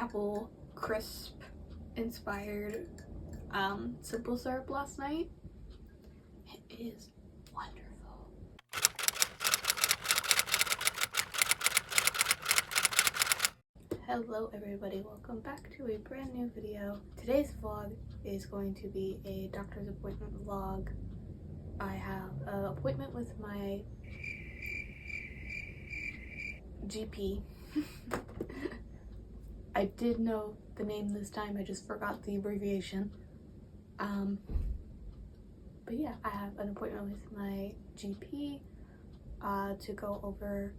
apple crisp inspired simple syrup last night. It is wonderful. Hello everybody, welcome back to a brand new video. Today's vlog is going to be a doctor's appointment vlog. I have an appointment with my GP. I did know the name this time, I just forgot the abbreviation. But yeah, I have an appointment with my GP to go over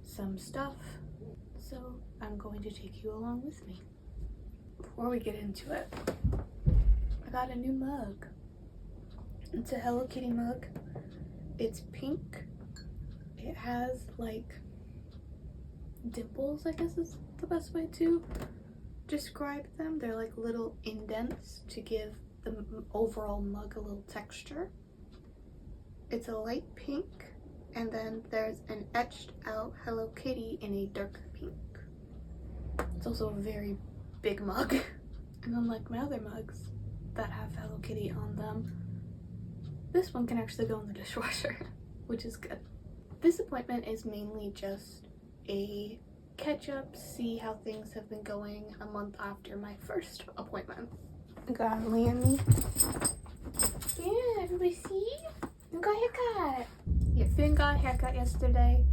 some stuff. So I'm going to take you along with me. Before we get into it, I got a new mug. It's a Hello Kitty mug. It's pink. It has like dimples, I guess is the best way to describe them. They're like little indents to give the overall mug a little texture. It's a light pink, and then there's an etched out Hello Kitty in a darker pink. It's also a very big mug. And unlike my other mugs that have Hello Kitty on them, this one can actually go in the dishwasher, which is good. This appointment is mainly just a catch up, see how things have been going a month after my first appointment. Got Liam. Yeah, everybody see? You got a haircut. Yeah, Finn got a haircut yesterday.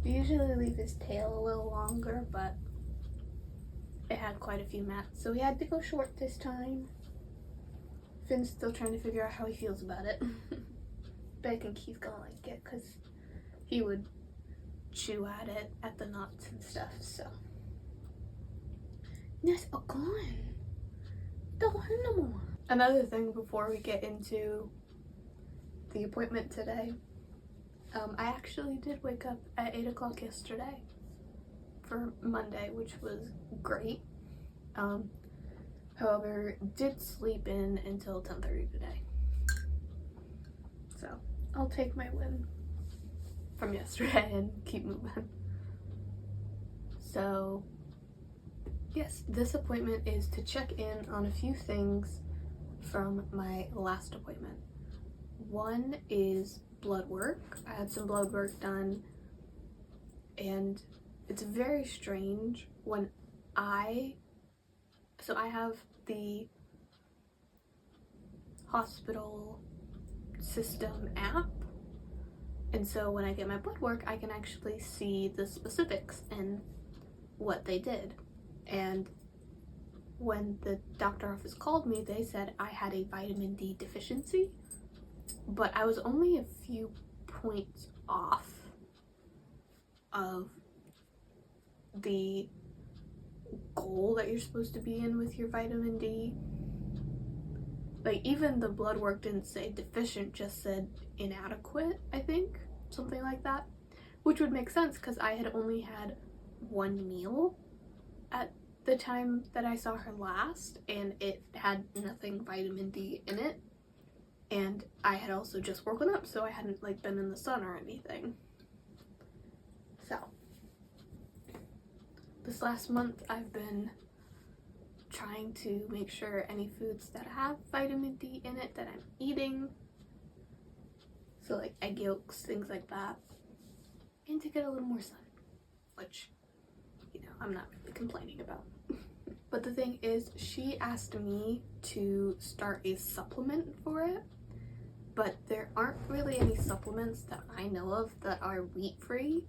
We usually leave his tail a little longer, but it had quite a few mats, so we had to go short this time. Finn's still trying to figure out how he feels about it. But I think he's gonna like it because he would chew at it at the knots and stuff, so. Yes, gone. Don't hurt no more. Another thing before we get into the appointment today, I actually did wake up at 8 o'clock yesterday for Monday, which was great. However, did sleep in until 10:30 today. So I'll take my win from yesterday and keep moving. So yes, this appointment is to check in on a few things from my last appointment. One is blood work. I had some blood work done, and it's very strange when I have the hospital system app, and so when I get my blood work I can actually see the specifics and what they did. And when the doctor office called me, they said I had a vitamin D deficiency, but I was only a few points off of the goal that you're supposed to be in with your vitamin D. Like, even the blood work didn't say deficient, just said inadequate, I think, something like that, which would make sense because I had only had one meal at the time that I saw her last, and it had nothing vitamin D in it, and I had also just woken up, so I hadn't like been in the sun or anything. So this last month I've been trying to make sure any foods that have vitamin D in it that I'm eating, so like egg yolks, things like that, and to get a little more sun, which, you know, I'm not really complaining about. But the thing is, she asked me to start a supplement for it, but there aren't really any supplements that I know of that are wheat free,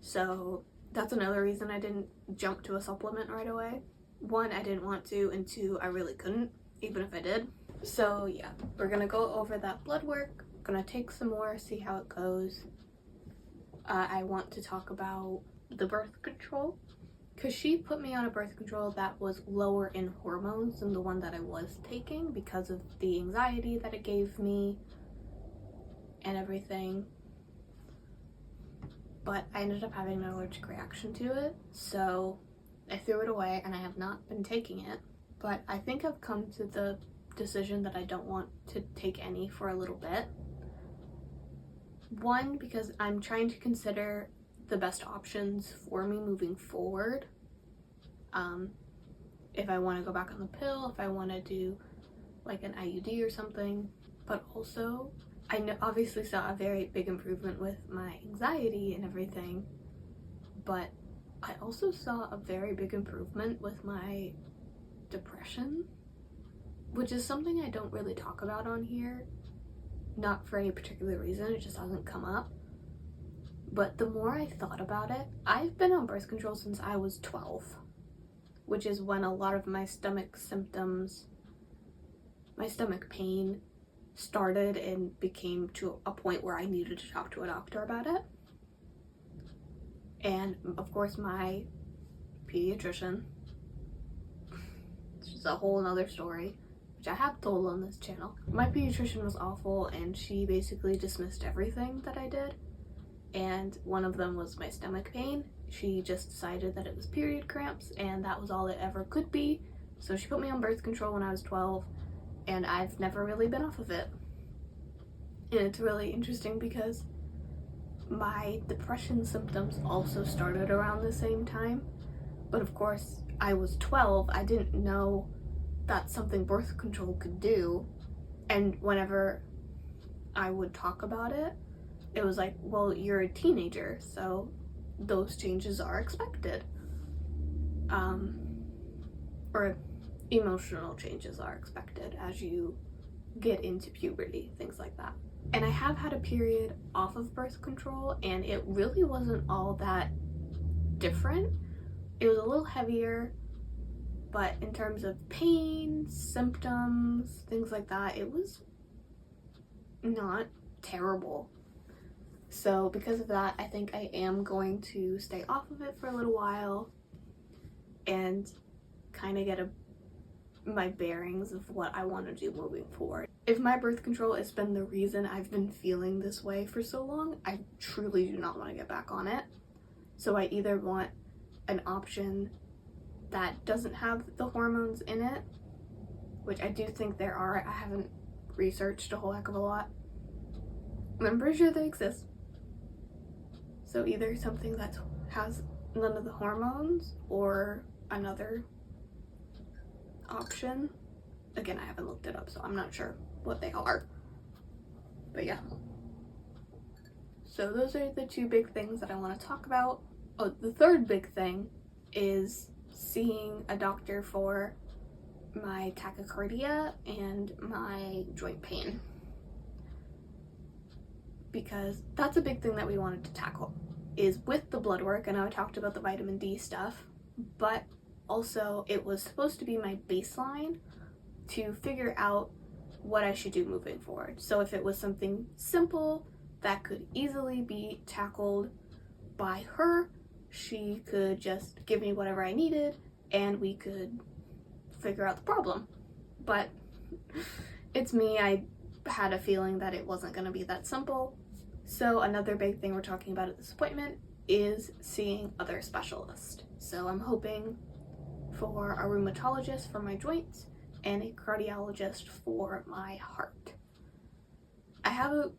so that's another reason I didn't jump to a supplement right away. One, I didn't want to, and two, I really couldn't, even if I did. So yeah, we're gonna go over that blood work, gonna take some more, see how it goes. I want to talk about the birth control, because she put me on a birth control that was lower in hormones than the one that I was taking because of the anxiety that it gave me and everything. But I ended up having an allergic reaction to it, so I threw it away and I have not been taking it. But I think I've come to the decision that I don't want to take any for a little bit. One, because I'm trying to consider the best options for me moving forward. if I want to go back on the pill, if I want to do like an IUD or something. But also, I obviously saw a very big improvement with my anxiety and everything, but I also saw a very big improvement with my depression, which is something I don't really talk about on here. Not for any particular reason, it just hasn't come up. But the more I thought about it, I've been on birth control since I was 12, which is when a lot of my stomach symptoms, my stomach pain started and became to a point where I needed to talk to a doctor about it. And of course my pediatrician, it's just a whole nother story, which I have told on this channel. My pediatrician was awful, and she basically dismissed everything that I did. And one of them was my stomach pain. She just decided that it was period cramps, and that was all it ever could be. So she put me on birth control when I was 12, and I've never really been off of it. And it's really interesting because my depression symptoms also started around the same time. But of course, I was 12, I didn't know that's something birth control could do. And whenever I would talk about it, it was like, well, you're a teenager, so those changes are expected. Or emotional changes are expected as you get into puberty, things like that. And I have had a period off of birth control, and it really wasn't all that different. It was a little heavier, but in terms of pain, symptoms, things like that, it was not terrible. So because of that, I think I am going to stay off of it for a little while and kind of get my bearings of what I want to do moving forward. If my birth control has been the reason I've been feeling this way for so long, I truly do not want to get back on it. So I either want an option that doesn't have the hormones in it, which I do think there are. I haven't researched a whole heck of a lot. I'm pretty sure they exist. So either something that has none of the hormones or another option. Again, I haven't looked it up, so I'm not sure what they are. But yeah. So those are the two big things that I want to talk about. Oh, the third big thing is seeing a doctor for my tachycardia and my joint pain, because that's a big thing that we wanted to tackle, is with the blood work. I know I talked about the vitamin D stuff, but also it was supposed to be my baseline to figure out what I should do moving forward. So if it was something simple that could easily be tackled by her, she could just give me whatever I needed and we could figure out the problem. But it's me, I had a feeling that it wasn't going to be that simple. So another big thing we're talking about at this appointment is seeing other specialists. So I'm hoping for a rheumatologist for my joints and a cardiologist for my heart. I have a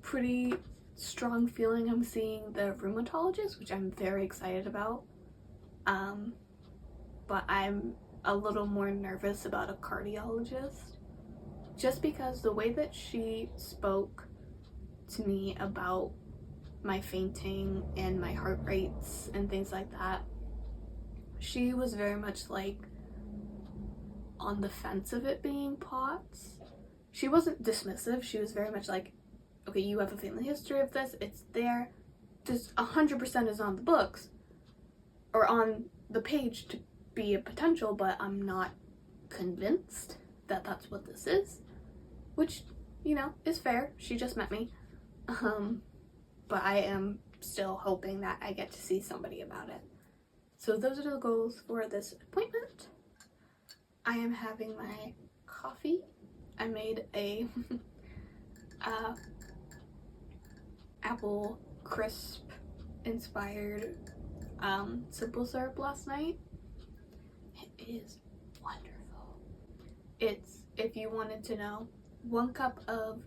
pretty strong feeling I'm seeing the rheumatologist, which I'm very excited about. But I'm a little more nervous about a cardiologist, just because the way that she spoke to me about my fainting and my heart rates and things like that, she was very much like on the fence of it being POTS. She wasn't dismissive, she was very much like, okay, you have a family history of this, it's there, just 100% is on the books or on the page to be a potential, but I'm not convinced that that's what this is, which, you know, is fair. She just met me. But I am still hoping that I get to see somebody about it. So those are the goals for this appointment. I am having my coffee. I made a apple crisp inspired simple syrup last night. It is wonderful. It's, if you wanted to know, 1 cup of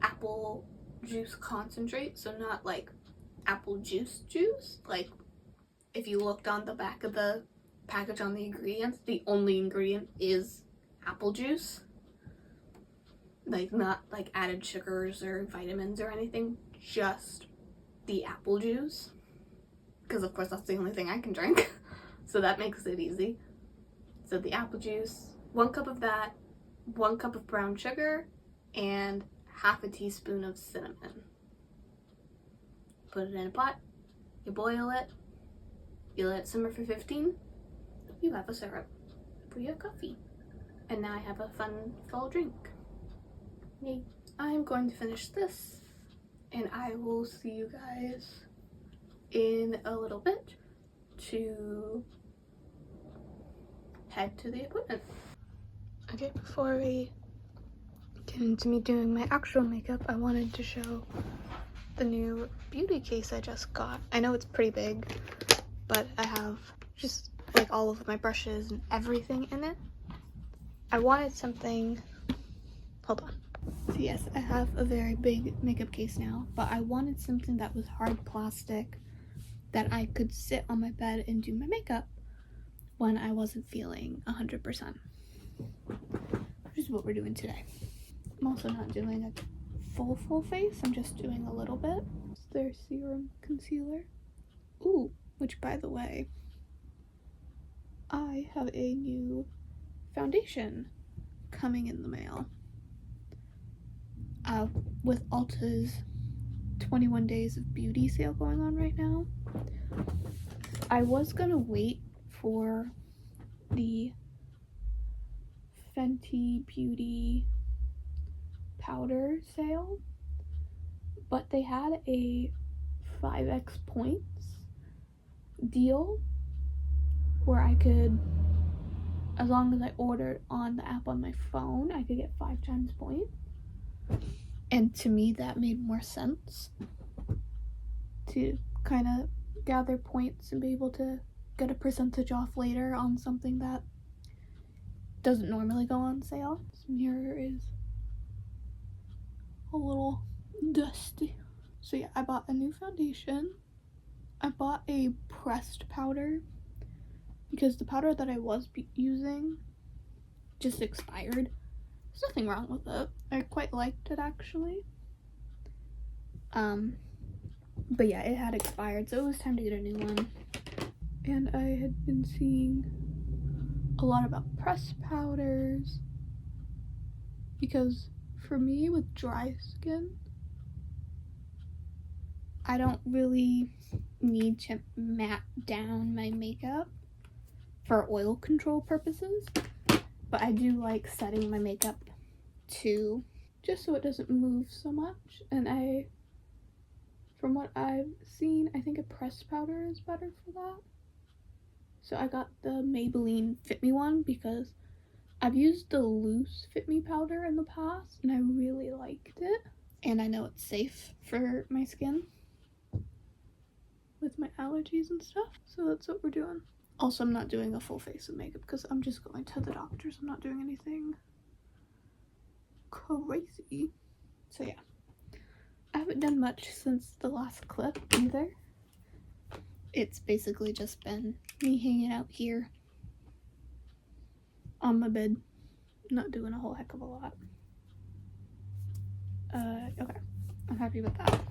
apple juice concentrate, so not like apple juice, like if you looked on the back of the package on the ingredients, the only ingredient is apple juice. Like, not like added sugars or vitamins or anything, just the apple juice. Because of course that's the only thing I can drink. So that makes it easy. So the apple juice, 1 cup of that, 1 cup of brown sugar, and half a teaspoon of cinnamon. Put it in a pot, you boil it, you let it simmer for 15, you have a syrup for your coffee. And now I have a fun fall drink. Yay. I'm going to finish this, and I will see you guys in a little bit to head to the appointment. Okay, before we get into me doing my actual makeup, I wanted to show the new beauty case I just got. I know it's pretty big, but I have just like all of my brushes and everything in it. I wanted something, hold on. So yes, I have a very big makeup case now, but I wanted something that was hard plastic that I could sit on my bed and do my makeup when I wasn't feeling 100%, which is what we're doing today. I'm also not doing a full face, I'm just doing a little bit. It's their serum concealer. Ooh, which by the way, I have a new foundation coming in the mail. With Ulta's 21 days of beauty sale going on right now. I was gonna wait for the Fenty Beauty powder sale, but they had a 5x points deal where I could, as long as I ordered on the app on my phone, I could get 5 times points. And to me that made more sense, to kind of gather points and be able to get a percentage off later on something that doesn't normally go on sale. This mirror is a little dusty. So yeah, I bought a new foundation. I bought a pressed powder because the powder that I was using just expired. There's nothing wrong with it. I quite liked it actually. But yeah, it had expired, so it was time to get a new one. And I had been seeing a lot about pressed powders because for me with dry skin, I don't really need to matte down my makeup for oil control purposes, but I do like setting my makeup too, just so it doesn't move so much. And from what I've seen, I think a pressed powder is better for that. So I got the Maybelline Fit Me one because I've used the loose Fit Me powder in the past and I really liked it. And I know it's safe for my skin with my allergies and stuff. So that's what we're doing. Also, I'm not doing a full face of makeup because I'm just going to the doctors. I'm not doing anything crazy. So yeah. I haven't done much since the last clip either. It's basically just been me hanging out here on my bed, not doing a whole heck of a lot. Okay, I'm happy with that.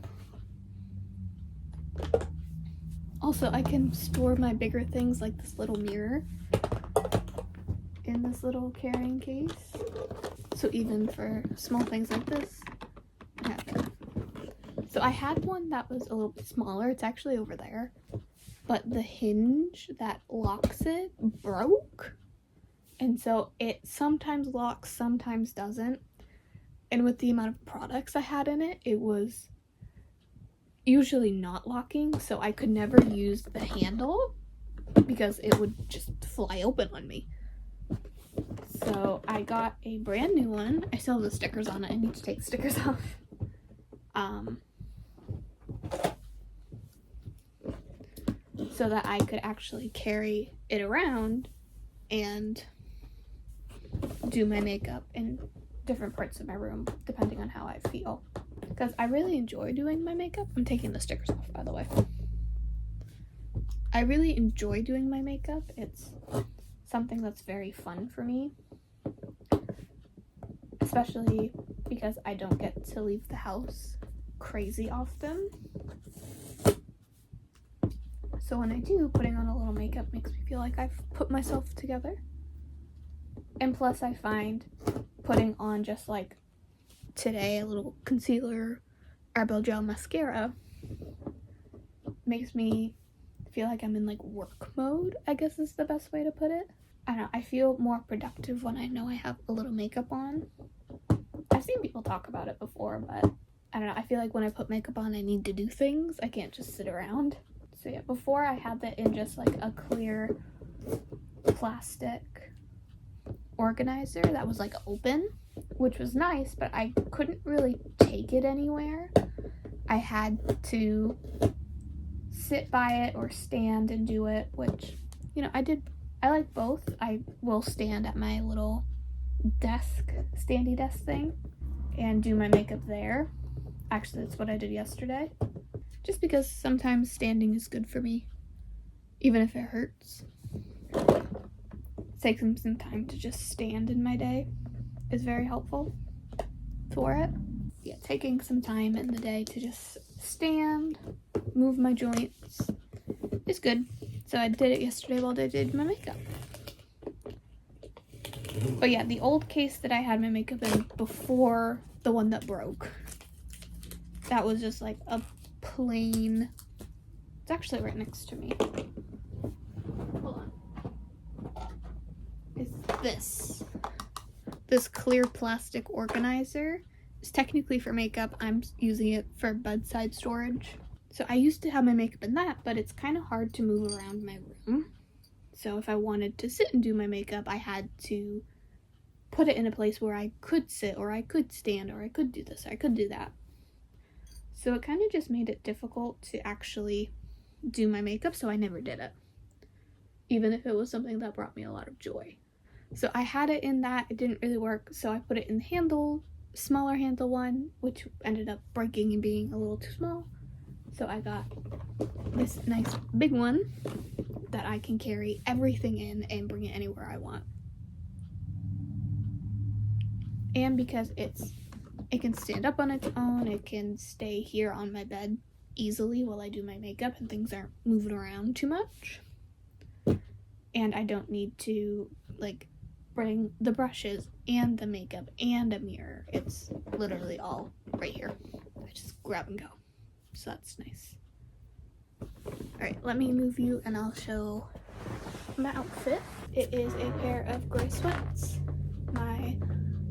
Also, I can store my bigger things like this little mirror in this little carrying case. So even for small things like this, I have it. So I had one that was a little bit smaller. It's actually over there. But the hinge that locks it broke. And so it sometimes locks, sometimes doesn't. And with the amount of products I had in it, it was usually not locking. So I could never use the handle because it would just fly open on me. So I got a brand new one. I still have the stickers on it. I need to take the stickers off. So that I could actually carry it around and do my makeup in different parts of my room, depending on how I feel. Because I really enjoy doing my makeup. I'm taking the stickers off, by the way. I really enjoy doing my makeup. It's something that's very fun for me, especially because I don't get to leave the house crazy often. So when I do, putting on a little makeup makes me feel like I've put myself together. And plus I find putting on just like today a little concealer, eyebrow gel, mascara makes me feel like I'm in like work mode, I guess is the best way to put it. I don't know, I feel more productive when I know I have a little makeup on. I've seen people talk about it before, but I don't know, I feel like when I put makeup on I need to do things. I can't just sit around. So yeah, before I had that in just like a clear plastic organizer that was like open, which was nice, but I couldn't really take it anywhere. I had to sit by it or stand and do it, which, you know, I like both. I will stand at my little desk, standy desk thing, and do my makeup there. Actually, that's what I did yesterday. Just because sometimes standing is good for me, even if it hurts. Taking some time to just stand in my day is very helpful for it. Yeah, taking some time in the day to just stand, move my joints is good. So I did it yesterday while I did my makeup. But yeah, the old case that I had my makeup in before the one that broke, that was just like a plain, it's actually right next to me. Hold on. It's this clear plastic organizer. It's technically for makeup. I'm using it for bedside storage. So I used to have my makeup in that, but it's kind of hard to move around my room. So if I wanted to sit and do my makeup, I had to put it in a place where I could sit, or I could stand, or I could do this, or I could do that. So it kind of just made it difficult to actually do my makeup, so I never did it, even if it was something that brought me a lot of joy. So I had it in that, it didn't really work, so I put it in the handle, smaller handle one, which ended up breaking and being a little too small. So I got this nice big one that I can carry everything in and bring it anywhere I want. And because it can stand up on its own, it can stay here on my bed easily while I do my makeup and things aren't moving around too much. And I don't need to like bring the brushes and the makeup and a mirror. It's literally all right here. I just grab and go. So that's nice. Alright, let me move you and I'll show my outfit. It is a pair of gray sweats, my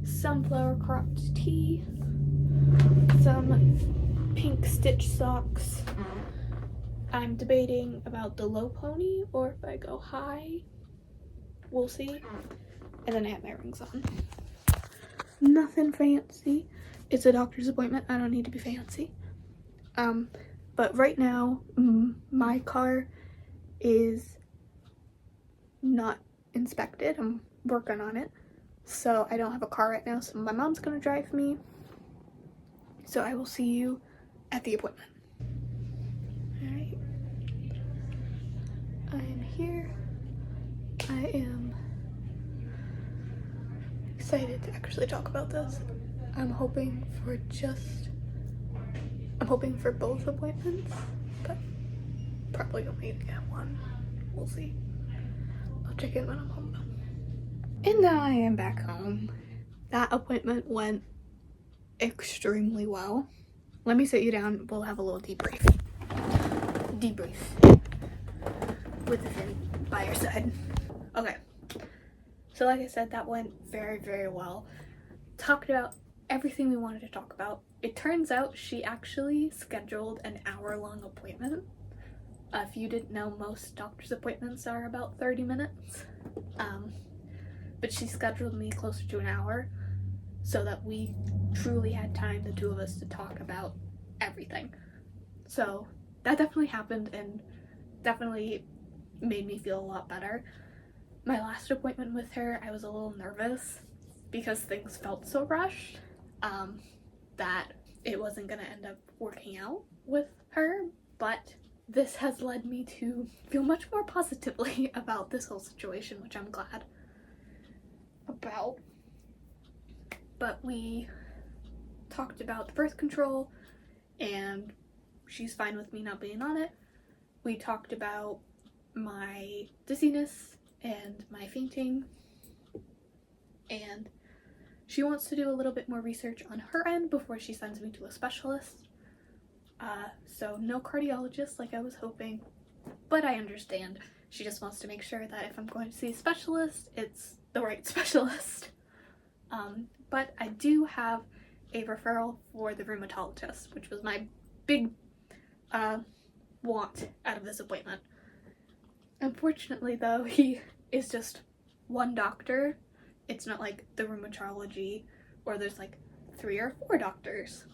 sunflower cropped tee, some pink stitch socks. I'm debating about the low pony or if I go high. We'll see. And then I have my rings on. Nothing fancy. It's a doctor's appointment. I don't need to be fancy. But right now, my car is not inspected. I'm working on it. So I don't have a car right now, so my mom's gonna drive me. So I will see you at the appointment. Alright. I am here. I am excited to actually talk about this. I'm hoping for both appointments, but probably only to get one. We'll see. I'll check in when I'm home though. And now I am back home. That appointment went extremely well. Let me sit you down. We'll have a little debrief. With the thing by your side. Okay. So like I said, that went very, very well. Talked about everything we wanted to talk about. It turns out she actually scheduled an hour-long appointment. If you didn't know, most doctor's appointments are about 30 minutes. But she scheduled me closer to an hour so that we truly had time, the two of us, to talk about everything. So that definitely happened and definitely made me feel a lot better. My last appointment with her, I was a little nervous because things felt so rushed that it wasn't gonna end up working out with her, but this has led me to feel much more positively about this whole situation, which I'm glad about. But we talked about the birth control, and she's fine with me not being on it. We talked about my dizziness and my fainting, and she wants to do a little bit more research on her end before she sends me to a specialist. So no cardiologist like I was hoping, but I understand. She just wants to make sure that if I'm going to see a specialist, it's the right specialist. But I do have a referral for the rheumatologist, which was my big want out of this appointment. Unfortunately though, he is just one doctor. It's not like the rheumatology where there's like 3 or 4 doctors.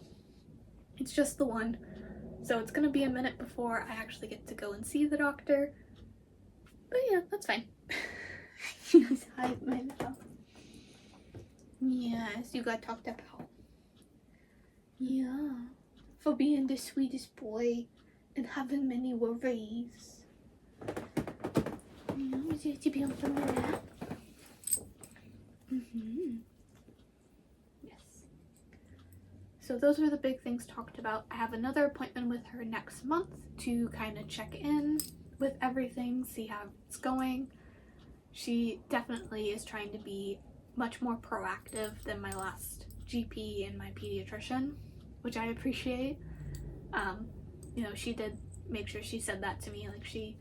It's just the one. So it's gonna be a minute before I actually get to go and see the doctor. But yeah, that's fine. Yes, hide my mouth. Yes, you got talked about. Yeah, for being the sweetest boy and having many worries. Yeah, would you like to be on from my lap? Yes. So those were the big things talked about. I have another appointment with her next month to kind of check in with everything, see how it's going. She definitely is trying to be much more proactive than my last GP and my pediatrician, which I appreciate. You know, she did make sure she said that to me, like she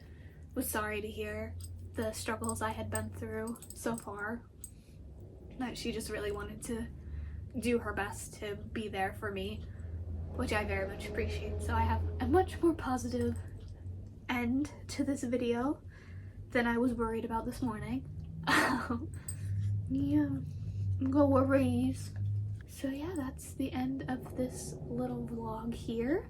was sorry to hear the struggles I had been through so far, that she just really wanted to do her best to be there for me, which I very much appreciate. So I have a much more positive end to this video than I was worried about this morning. Yeah, go worries. So yeah, that's the end of this little vlog here.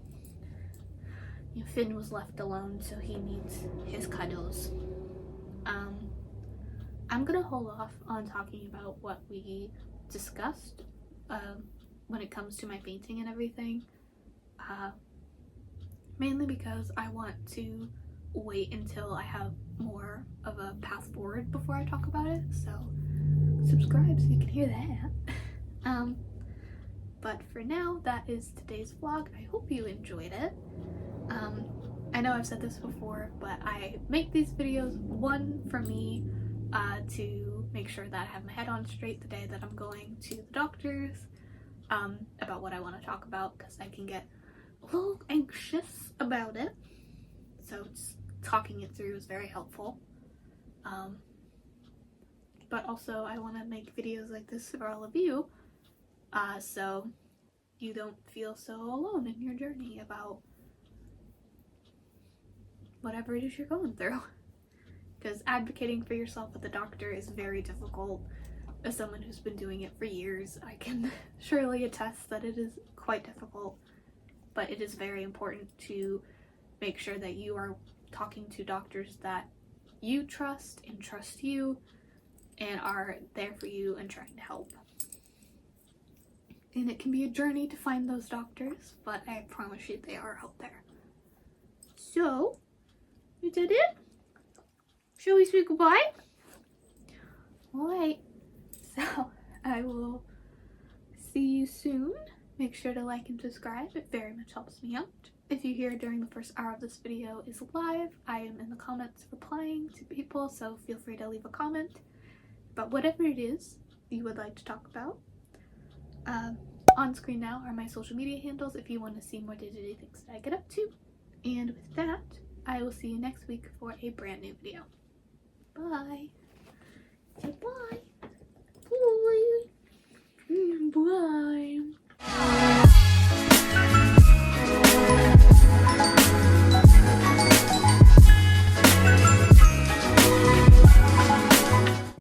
You know, Finn was left alone, so he needs his cuddles. I'm gonna hold off on talking about what we discussed when it comes to my fainting and everything, mainly because I want to wait until I have more of a path forward before I talk about it. So subscribe so you can hear that. But for now, that is today's vlog. I hope you enjoyed it. I know I've said this before, but I make these videos, one, for me, to make sure that I have my head on straight the day that I'm going to the doctor's, about what I want to talk about, because I can get a little anxious about it. So just talking it through is very helpful. But also I want to make videos like this for all of you, so you don't feel so alone in your journey about whatever it is you're going through. Because advocating for yourself with the doctor is very difficult. As someone who's been doing it for years, I can surely attest that it is quite difficult. But it is very important to make sure that you are talking to doctors that you trust and trust you and are there for you and trying to help. And it can be a journey to find those doctors, but I promise you they are out there. So, you did it? Shall we say goodbye? Alright, so I will see you soon. Make sure to like and subscribe, it very much helps me out. If you're here during the first hour of this video is live, I am in the comments replying to people, so feel free to leave a comment about whatever it is you would like to talk about. On screen now are my social media handles if you want to see more day-to-day things that I get up to. And with that, I will see you next week for a brand new video. Bye. Say bye. Bye. Bye.